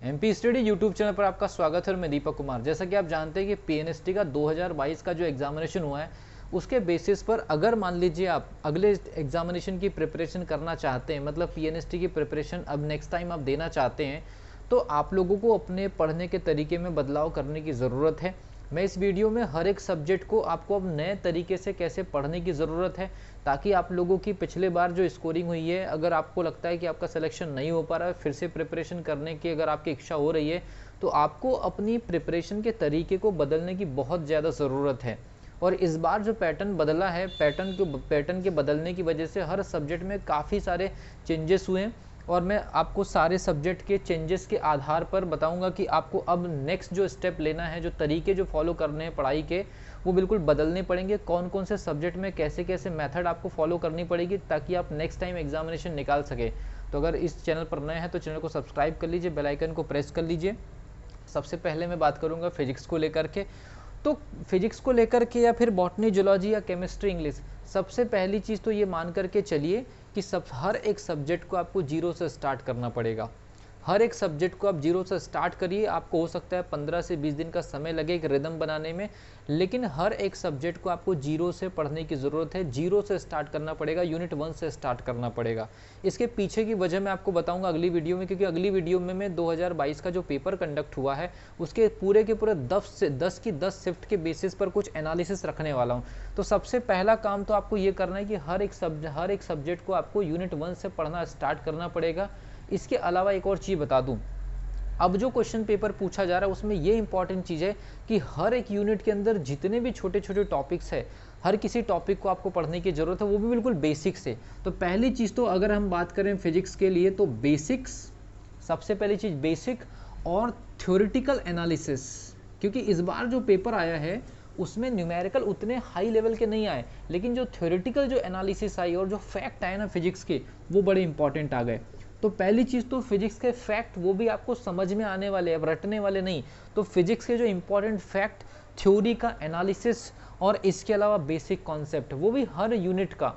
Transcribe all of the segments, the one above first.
MP study YouTube channel पर आपका स्वागत है और मैं दीपक कुमार। जैसा कि आप जानते हैं कि पीएनएसटी का 2022 का जो एग्जामिनेशन हुआ है उसके बेसिस पर अगर मान लीजिए आप अगले एग्जामिनेशन की प्रिपरेशन करना चाहते हैं, मतलब पीएनएसटी की प्रिपरेशन अब नेक्स्ट टाइम आप देना चाहते हैं, तो आप लोगों को अपने पढ़ने के तरीके में बदलाव करने की ज़रूरत है। मैं इस वीडियो में हर एक सब्जेक्ट को आपको अब नए तरीके से कैसे पढ़ने की ज़रूरत है, ताकि आप लोगों की पिछले बार जो स्कोरिंग हुई है, अगर आपको लगता है कि आपका सिलेक्शन नहीं हो पा रहा है, फिर से प्रिपरेशन करने की अगर आपकी इच्छा हो रही है, तो आपको अपनी प्रिपरेशन के तरीके को बदलने की बहुत ज़्यादा ज़रूरत है। और इस बार जो पैटर्न बदला है, पैटर्न के बदलने की वजह से हर सब्जेक्ट में काफ़ी सारे चेंजेस हुए हैं और मैं आपको सारे सब्जेक्ट के चेंजेस के आधार पर बताऊंगा कि आपको अब नेक्स्ट जो स्टेप लेना है, जो तरीके जो फॉलो करने हैं पढ़ाई के, वो बिल्कुल बदलने पड़ेंगे। कौन कौन से सब्जेक्ट में कैसे कैसे मेथड आपको फॉलो करनी पड़ेगी ताकि आप नेक्स्ट टाइम एग्जामिनेशन निकाल सके। तो अगर इस चैनल पर नए हैं तो चैनल को सब्सक्राइब कर लीजिए, बेल आइकन को प्रेस कर लीजिए। सबसे पहले मैं बात करूंगा फिजिक्स को लेकर के। तो फिजिक्स को लेकर के या फिर बॉटनी, जूलॉजी या केमिस्ट्री, इंग्लिश, सबसे पहली चीज़ तो ये मान करके चलिए कि हर एक सब्जेक्ट को आपको जीरो से स्टार्ट करना पड़ेगा। हर एक सब्जेक्ट को आप जीरो से स्टार्ट करिए। आपको हो सकता है 15 से 20 दिन का समय लगे एक रिदम बनाने में, लेकिन हर एक सब्जेक्ट को आपको जीरो से पढ़ने की ज़रूरत है। जीरो से स्टार्ट करना पड़ेगा, यूनिट 1 से स्टार्ट करना पड़ेगा। इसके पीछे की वजह मैं आपको बताऊंगा अगली वीडियो में, क्योंकि अगली वीडियो में मैं 2022 का जो पेपर कंडक्ट हुआ है उसके पूरे के पूरे 10 की 10 शिफ्ट के बेसिस पर कुछ एनालिसिस रखने वाला हूँ। तो सबसे पहला काम तो आपको ये करना है कि हर एक सब्जेक्ट को आपको यूनिट 1 से पढ़ना स्टार्ट करना पड़ेगा। इसके अलावा एक और चीज़ बता दूं, अब जो क्वेश्चन पेपर पूछा जा रहा है उसमें ये इंपॉर्टेंट चीज़ है कि हर एक यूनिट के अंदर जितने भी छोटे छोटे टॉपिक्स है, हर किसी टॉपिक को आपको पढ़ने की ज़रूरत है, वो भी बिल्कुल बेसिक से। तो पहली चीज़ तो अगर हम बात करें फिजिक्स के लिए तो बेसिक्स, सबसे पहली चीज़ बेसिक और थ्योरेटिकल एनालिसिस। क्योंकि इस बार जो पेपर आया है उसमें न्यूमेरिकल उतने हाई लेवल के नहीं आए, लेकिन जो थ्योरेटिकल जो एनालिसिस आई और जो फैक्ट आए ना फिजिक्स के, वो बड़े इंपॉर्टेंट आ गए। तो पहली चीज़ तो फिजिक्स के फैक्ट वो भी आपको समझ में आने वाले, अब रटने वाले नहीं। तो फिजिक्स के जो इंपॉर्टेंट फैक्ट, थ्योरी का एनालिसिस और इसके अलावा बेसिक कॉन्सेप्ट, वो भी हर यूनिट का।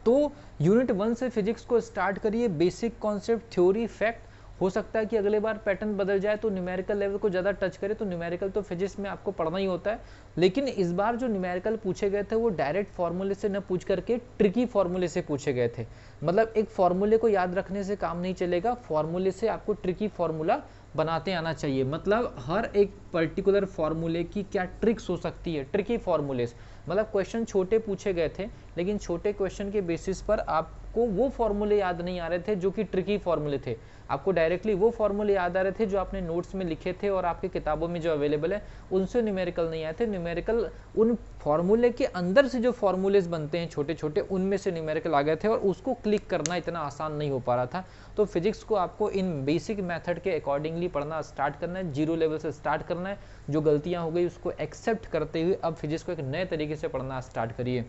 तो यूनिट 1 से फिजिक्स को स्टार्ट करिए, बेसिक कॉन्सेप्ट, थ्योरी, फैक्ट। हो सकता है कि अगले बार पैटर्न बदल जाए तो न्यूमेरिकल लेवल को ज़्यादा टच करे, तो न्यूमेरिकल तो फिजिक्स में आपको पढ़ना ही होता है। लेकिन इस बार जो न्यूमेरिकल पूछे गए थे वो डायरेक्ट फार्मूले से न पूछ करके ट्रिकी फार्मूले से पूछे गए थे। मतलब एक फार्मूले को याद रखने से काम नहीं चलेगा, फार्मूले से आपको ट्रिकी फार्मूला बनाते आना चाहिए। मतलब हर एक पर्टिकुलर फार्मूले की क्या ट्रिक्स हो सकती है, ट्रिकी फार्मूलेस। मतलब क्वेश्चन छोटे पूछे गए थे, लेकिन छोटे क्वेश्चन के बेसिस पर आपको वो फार्मूले याद नहीं आ रहे थे जो कि ट्रिकी फार्मूले थे। आपको डायरेक्टली वो फार्मूले याद आ रहे थे जो आपने नोट्स में लिखे थे और आपकी किताबों में जो अवेलेबल है, उनसे न्यूमेरिकल नहीं आए थे। न्यूमेरिकल उन फार्मूले के अंदर से जो फार्मूलेस बनते हैं छोटे छोटे, उनमें से न्यूमेरिकल आ गए थे और उसको क्लिक करना इतना आसान नहीं हो पा रहा था। तो फिजिक्स को आपको इन बेसिक मेथड के अकॉर्डिंगली पढ़ना स्टार्ट करना है, जीरो लेवल से स्टार्ट करना है। जो गलतियां हो गई उसको एक्सेप्ट करते हुए अब फिजिक्स को एक नए तरीके से पढ़ना स्टार्ट करिए।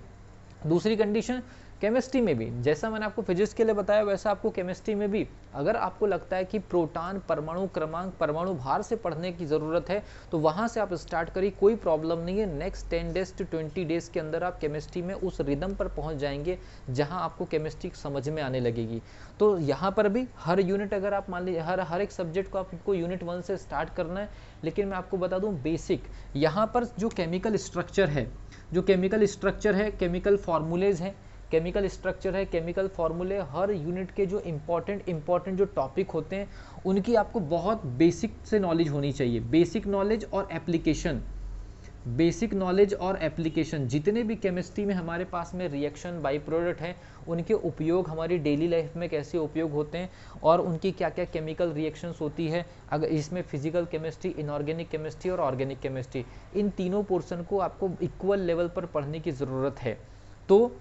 दूसरी कंडीशन, केमिस्ट्री में भी जैसा मैंने आपको फिजिक्स के लिए बताया वैसा आपको केमिस्ट्री में भी, अगर आपको लगता है कि प्रोटॉन, परमाणु क्रमांक, परमाणु भार से पढ़ने की ज़रूरत है तो वहाँ से आप स्टार्ट करिए, कोई प्रॉब्लम नहीं है। नेक्स्ट 10 डेज टू 20 डेज के अंदर आप केमिस्ट्री में उस रिदम पर पहुँच जाएंगे जहाँ आपको केमिस्ट्री समझ में आने लगेगी। तो यहाँ पर भी हर यूनिट, अगर आप मान लीजिए हर एक सब्जेक्ट को आपको यूनिट 1 से स्टार्ट करना है, लेकिन मैं आपको बता दूँ बेसिक, यहाँ पर जो केमिकल स्ट्रक्चर है, केमिकल फार्मूलेज हैं, केमिकल स्ट्रक्चर है, केमिकल फार्मूले, हर यूनिट के जो इंपॉर्टेंट जो टॉपिक होते हैं उनकी आपको बहुत बेसिक से नॉलेज होनी चाहिए। बेसिक नॉलेज और एप्लीकेशन, जितने भी केमिस्ट्री में हमारे पास में रिएक्शन, बाई प्रोडक्ट हैं, उनके उपयोग हमारी डेली लाइफ में कैसे उपयोग होते हैं और उनकी क्या क्या केमिकल रिएक्शंस होती है, अगर इसमें फिजिकल केमिस्ट्री, इनऑर्गेनिक केमिस्ट्री और ऑर्गेनिक केमिस्ट्री, इन तीनों पोर्शन को आपको इक्वल लेवल पर पढ़ने की ज़रूरत है। तो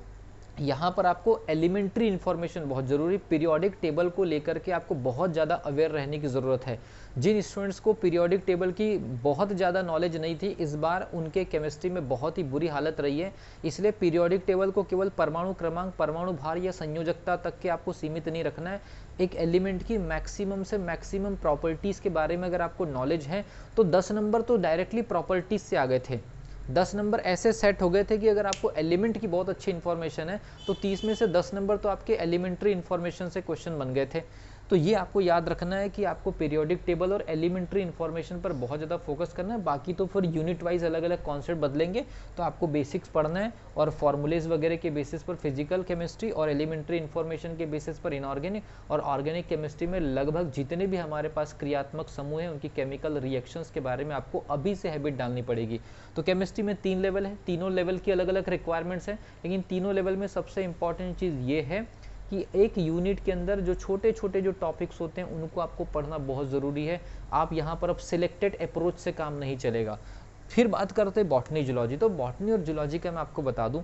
यहाँ पर आपको एलिमेंट्री इन्फॉर्मेशन बहुत ज़रूरी, पीरियोडिक टेबल को लेकर के आपको बहुत ज़्यादा अवेयर रहने की ज़रूरत है। जिन स्टूडेंट्स को पीरियोडिक टेबल की बहुत ज़्यादा नॉलेज नहीं थी, इस बार उनके केमिस्ट्री में बहुत ही बुरी हालत रही है। इसलिए पीरियोडिक टेबल को केवल परमाणु क्रमांक, परमाणु भार या संयोजकता तक के आपको सीमित नहीं रखना है। एक एलिमेंट की मैक्सिमम से मैक्सिमम प्रॉपर्टीज़ के बारे में अगर आपको नॉलेज है तो 10 नंबर तो डायरेक्टली प्रॉपर्टीज़ से आ गए थे। 10 नंबर ऐसे सेट हो गए थे कि अगर आपको एलिमेंट की बहुत अच्छी इन्फॉर्मेशन है तो 30 में से 10 नंबर तो आपके एलिमेंट्री इन्फॉर्मेशन से क्वेश्चन बन गए थे। तो ये आपको याद रखना है कि आपको पीरियोडिक टेबल और एलिमेंट्री इन्फॉर्मेशन पर बहुत ज़्यादा फोकस करना है। बाकी तो फिर यूनिट वाइज अलग अलग कॉन्सेप्ट बदलेंगे, तो आपको बेसिक्स पढ़ना है और फॉर्मूलेज वगैरह के बेसिस पर फिजिकल केमिस्ट्री और एलिमेंट्री इन्फॉर्मेशन के बेसिस पर इनऑर्गेनिक और ऑर्गेनिक केमिस्ट्री में लगभग जितने भी हमारे पास क्रियात्मक समूह हैं उनकी केमिकल रिएक्शंस के बारे में आपको अभी से हैबिट डालनी पड़ेगी। तो केमिस्ट्री में 3 लेवल है, तीनों लेवल की अलग अलग रिक्वायरमेंट्स हैं, लेकिन तीनों लेवल में सबसे इंपॉर्टेंट चीज़ ये है कि एक यूनिट के अंदर जो छोटे छोटे जो टॉपिक्स होते हैं उनको आपको पढ़ना बहुत ज़रूरी है। आप यहाँ पर अब सिलेक्टेड अप्रोच से काम नहीं चलेगा। फिर बात करते हैं बॉटनी जूलॉजी। तो बॉटनी और जूलॉजी का मैं आपको बता दूं,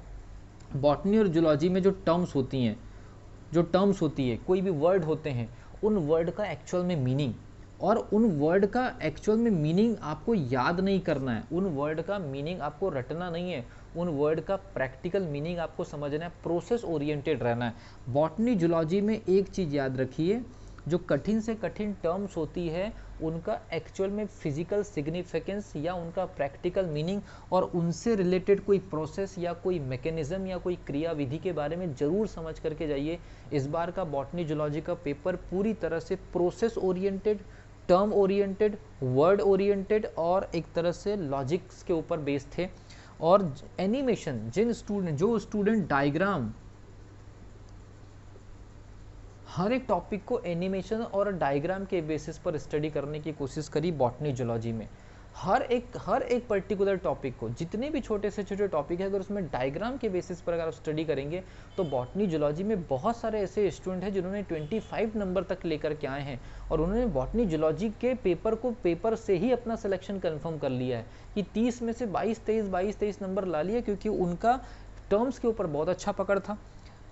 बॉटनी और जूलॉजी में जो टर्म्स होती हैं, जो टर्म्स होती है, कोई भी वर्ड होते हैं, उन वर्ड का एक्चुअल में मीनिंग और उन वर्ड का एक्चुअल में मीनिंग आपको याद नहीं करना है, उन वर्ड का मीनिंग आपको रटना नहीं है, उन वर्ड का प्रैक्टिकल मीनिंग आपको समझना है, प्रोसेस ओरिएंटेड रहना है। बॉटनी जूलॉजी में एक चीज़ याद रखिए, जो कठिन से कठिन टर्म्स होती है उनका एक्चुअल में फिजिकल सिग्निफिकेंस या उनका प्रैक्टिकल मीनिंग और उनसे रिलेटेड कोई प्रोसेस या कोई मैकेनिज्म या कोई क्रिया विधि के बारे में ज़रूर समझ करके जाइए। इस बार का बॉटनी जूलॉजी का पेपर पूरी तरह से process oriented, term oriented, word oriented और एक तरह से लॉजिक्स के ऊपर बेस्ड थे। और एनिमेशन, जो स्टूडेंट डायग्राम, हर एक टॉपिक को एनिमेशन और डायग्राम के बेसिस पर स्टडी करने की कोशिश करी बॉटनी जूलॉजी में। हर एक पर्टिकुलर टॉपिक को, जितने भी छोटे से छोटे टॉपिक है, अगर उसमें डायग्राम के बेसिस पर अगर आप स्टडी करेंगे तो बॉटनी जूलॉजी में बहुत सारे ऐसे स्टूडेंट हैं जिन्होंने 25 नंबर तक लेकर के आए हैं और उन्होंने बॉटनी जूलॉजी के पेपर से ही अपना सिलेक्शन कंफर्म कर लिया है कि 30 में से 22-23 नंबर ला लिया, क्योंकि उनका टर्म्स के ऊपर बहुत अच्छा पकड़ था।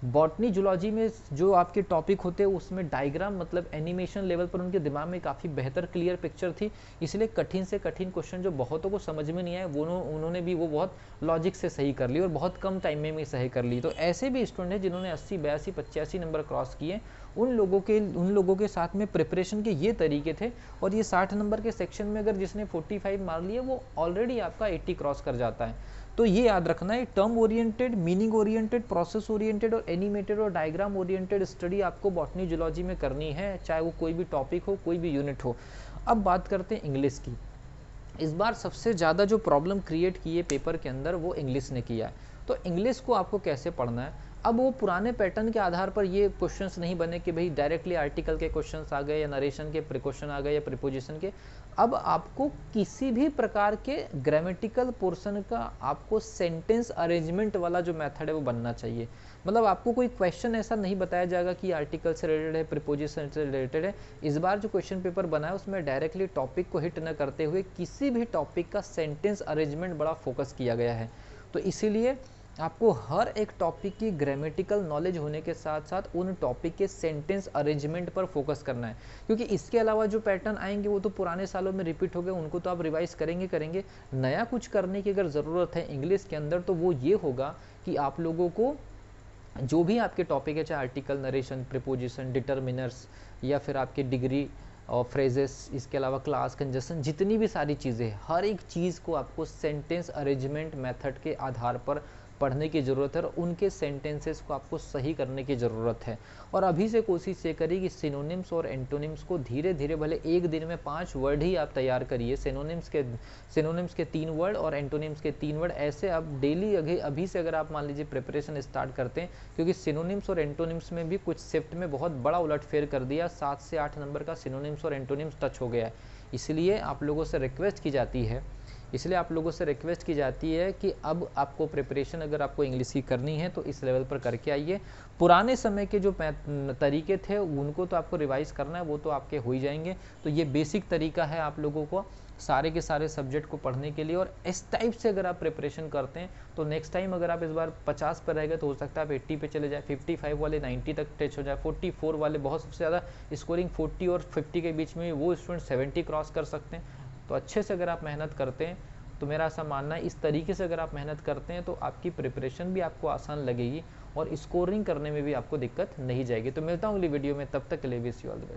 बॉटनी जूलॉजी में जो आपके टॉपिक होते हैं उसमें डायग्राम मतलब एनिमेशन लेवल पर उनके दिमाग में काफ़ी बेहतर क्लियर पिक्चर थी, इसलिए कठिन से कठिन क्वेश्चन जो बहुतों को समझ में नहीं आए उन्होंने भी वो बहुत लॉजिक से सही कर ली और बहुत कम टाइम में सही कर ली। तो ऐसे भी स्टूडेंट हैं जिन्होंने 80, 82, 85 नंबर क्रॉस किए, उन लोगों के साथ में प्रिपरेशन के ये तरीके थे। और ये 60 नंबर के सेक्शन में अगर जिसने 45 मार लिए वो ऑलरेडी आपका 80 क्रॉस कर जाता है। तो ये याद रखना है, term oriented, meaning oriented, process oriented और एनिमेटेड और डायग्राम ओरिएंटेड स्टडी आपको बॉटनी जूलॉजी में करनी है, चाहे वो कोई भी टॉपिक हो, कोई भी यूनिट हो। अब बात करते हैं इंग्लिश की। इस बार सबसे ज़्यादा जो प्रॉब्लम क्रिएट की है पेपर के अंदर वो इंग्लिश ने किया है। तो इंग्लिश को आपको कैसे पढ़ना है? अब वो पुराने पैटर्न के आधार पर ये क्वेश्चंस नहीं बने कि भाई डायरेक्टली आर्टिकल के क्वेश्चंस आ गए या नरेशन के प्रिकॉशन आ गए या प्रीपोजिशन के। अब आपको किसी भी प्रकार के ग्रामेटिकल पोर्शन का आपको सेंटेंस अरेंजमेंट वाला जो मेथड है वो बनना चाहिए। मतलब आपको कोई क्वेश्चन ऐसा नहीं बताया जाएगा कि आर्टिकल से रिलेटेड है, प्रीपोजिशन से रिलेटेड है। इस बार जो क्वेश्चन पेपर बना है उसमें डायरेक्टली टॉपिक को हिट न करते हुए किसी भी टॉपिक का सेंटेंस अरेंजमेंट बड़ा फोकस किया गया है। तो इसीलिए आपको हर एक टॉपिक की ग्रामेटिकल नॉलेज होने के साथ साथ उन टॉपिक के सेंटेंस अरेंजमेंट पर फोकस करना है, क्योंकि इसके अलावा जो पैटर्न आएंगे वो तो पुराने सालों में रिपीट हो गए, उनको तो आप रिवाइज करेंगे। नया कुछ करने की अगर ज़रूरत है इंग्लिश के अंदर तो वो ये होगा कि आप लोगों को जो भी आपके टॉपिक है, चाहे आर्टिकल, नरेशन, प्रीपोजिशन, डिटर्मिनर्स या फिर आपके डिग्री और फ्रेजेस, इसके अलावा क्लास, कंजक्शन, जितनी भी सारी चीज़ें, हर एक चीज़ को आपको सेंटेंस अरेंजमेंट मेथड के आधार पर पढ़ने की ज़रूरत है और उनके सेंटेंसेस को आपको सही करने की ज़रूरत है। और अभी से कोशिश ये करिए कि सिनोनिम्स और एंटोनिम्स को धीरे धीरे, भले एक दिन में 5 वर्ड ही आप तैयार करिए, सिनोनिम्स के 3 वर्ड और एंटोनिम्स के 3 वर्ड, ऐसे आप डेली अभी से अगर आप मान लीजिए प्रिपरेशन स्टार्ट करते हैं, क्योंकि सिनोनिम्स और एंटोनिम्स में भी कुछ शिफ्ट में बहुत बड़ा उलटफेर कर दिया, 7 से 8 नंबर का सिनोनिम्स और एंटोनिम्स टच हो गया है। इसलिए आप लोगों से रिक्वेस्ट की जाती है कि अब आपको प्रिपरेशन अगर आपको इंग्लिश की करनी है तो इस लेवल पर करके आइए। पुराने समय के जो तरीके थे उनको तो आपको रिवाइज करना है, वो तो आपके हो ही जाएंगे। तो ये बेसिक तरीका है आप लोगों को सारे के सारे सब्जेक्ट को पढ़ने के लिए, और इस टाइप से अगर आप प्रिपरेशन करते हैं तो नेक्स्ट टाइम अगर आप इस बार 50 पर रहेगा तो हो सकता है आप 80 पे चले जाए, 55 वाले 90 तक टच हो जाए, 44 वाले, बहुत सबसे ज़्यादा स्कोरिंग 40 और 50 के बीच में वो स्टूडेंट 70 क्रॉस कर सकते हैं। तो अच्छे से अगर आप मेहनत करते हैं तो मेरा ऐसा मानना है इस तरीके से अगर आप मेहनत करते हैं तो आपकी प्रिपरेशन भी आपको आसान लगेगी और स्कोरिंग करने में भी आपको दिक्कत नहीं जाएगी। तो मिलता हूँ अगली वीडियो में, तब तक के लिए wish you all the best.